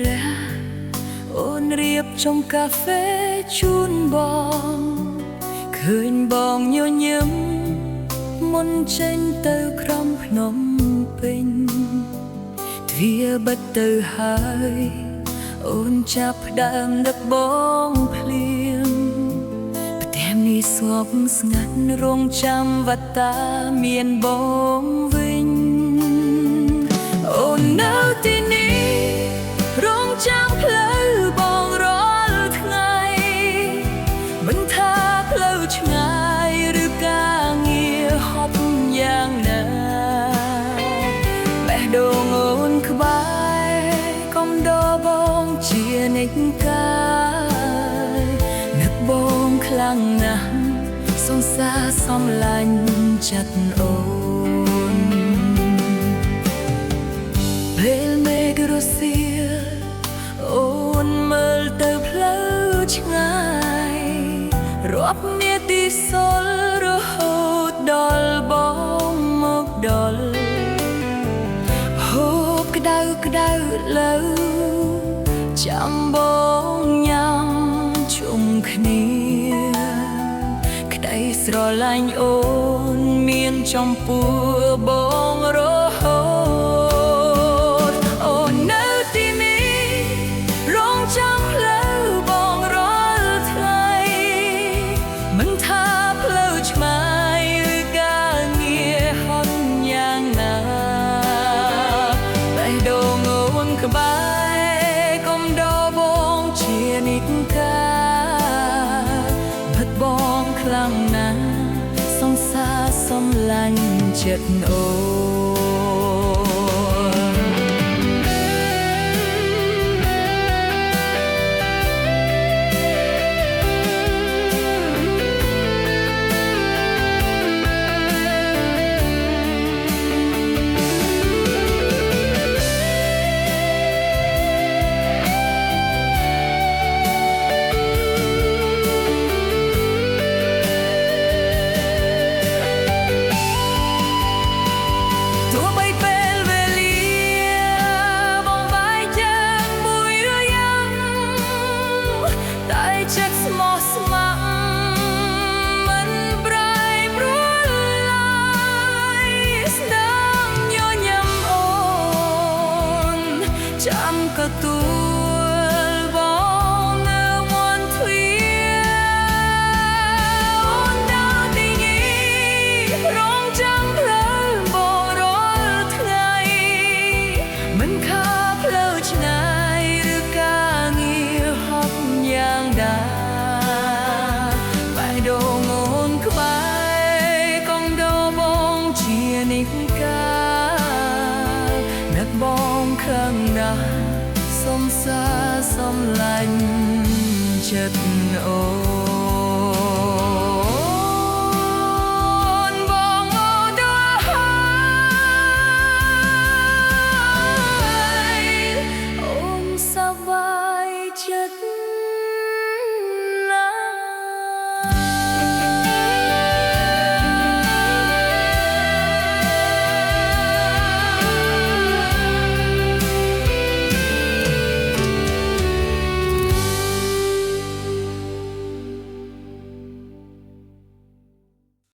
រះអូនរៀបចំកាហ្វេជូនបងឃើញបងញញឹមមុនចេញទៅក្រុមភ្នំពេញទ្វារបិទទៅហើយអូនចាប់ផ្ដើមដឹកបងភ្លៀងផ្ទះនេះស្ងប់ស្ងាត់រងចាំវត្តាមានបងវិញអូននៅទីនេះរងចាំផ្លូវបងរាល់ថ្ងៃមិនថាផ្លូវឆ្ងាយឬការងារហត់យ៉ាងណាបេះដូងអូនក្បែរកុំដកបងជានិច្ចកាលនឹកបងខ្លាំងណាស់សង្សារសំឡាញ់ចិត្តអូនពេលមេឃរសៀលអូនមើលទៅផ្លូវឆ្ងាយរាប់នាទីសុលរហូតដល់បងមកដល់ហូបក្ដៅលើចាំបងញ៉ាំជុំគ្នាក្ដីស្រឡាញ់អូនមានចំពោះបងរហូតអូននៅទីនេះរងចាំផ្លូវបងរាល់ថ្ងៃមិនថាផ្លូវឆ្ងាយឬការងារហត់យ៉ាងណាបេះដូងអូនក្បែរកុំដកបងជានិច្ចកាលពិតបងខ្លាំងណាស់សង្សារសំឡាញ់ចិត្តអូចិត្តស្មោះស្ម័គ្រមិនប្រែប្រួលឡើយស្ដាំញញឹមអូនចាំក៏ទួលបងនៅមន្តទ្វាអូនដល់ទីនេះរងចាំផ្លូវបងរាល់ថ្ងៃមិនខាផ្លូវឆ្ងាយឬការងារហត់យ៉ាងណាបេះដូងអូនក្បែរកុំដកបងជានិច្ចកាលនឹកបងខ្លាំងណាស់សង្សារសំឡាញ់ចិត្តអូន